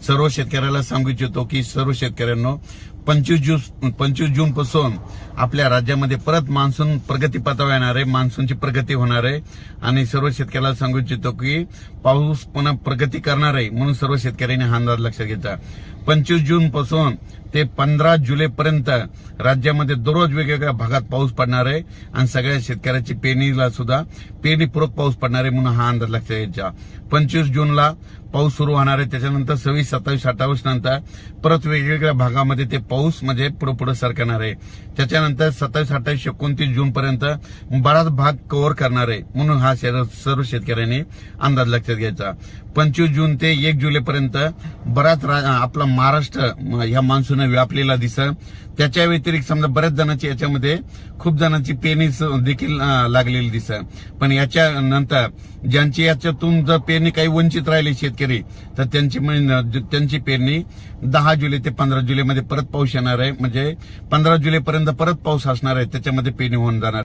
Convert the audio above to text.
सर्व शेतकऱ्याला सांगू इच्छितो की सर्व शेतकऱ्यांनो 25 जून पासून आपल्या राज्यामध्ये परत मान्सून प्रगतीपथावर येणार आहे, मान्सूनची प्रगती होणार आहे आणि सर्व शेतकऱ्याला सांगू इच्छितो की पाऊस पुन्हा प्रगती करणार आहे, म्हणून सर्व शेतकऱ्यांनी हा अंदाज लक्षात घ्यायचा। 25 जून पासून ते 15 जुलैपर्यंत राज्यामध्ये दररोज वेगवेगळ्या भागात पाऊस पडणार आहे आणि सगळ्या शेतकऱ्याची पेरणीला सुद्धा पेरणीपूर्वक पाऊस पडणार आहे, म्हणून हा अंदाज लक्षात घ्यायचा। 25 जूनला पाऊस सुरू होणार आहे, त्याच्यानंतर 26, 27, 28 नंतर परत वेगवेगळ्या भागामध्ये ते पाऊस म्हणजे पुढे सरकणार आहे। त्याच्यानंतर 27, 28, 29 जून पर्यंत बराच भाग कव्हर करणार आहे, म्हणून हा सर्व शेतकऱ्यांनी अंदाज लक्षात घ्यायचा। 25 जून ते 1 जुलैपर्यंत बराच आपला महाराष्ट्र ह्या मान्सून व्यापलेला दिसत। त्याच्या व्यतिरिक्त समजा बऱ्याच जणांची याच्यामध्ये खूप जणांची पेरणी देखील लागलेली दिसत, पण याच्या नंतर ज्यांची याच्यातून जर पेरणी काही वंचित राहिली शेतकरी तर त्यांची पेरणी 10 जुलै ते 15 जुलैमध्ये परत पाऊस येणार आहे, म्हणजे 15 जुलैपर्यंत परत पाऊस असणार आहे, त्याच्यामध्ये पेरणी होऊन जाणार।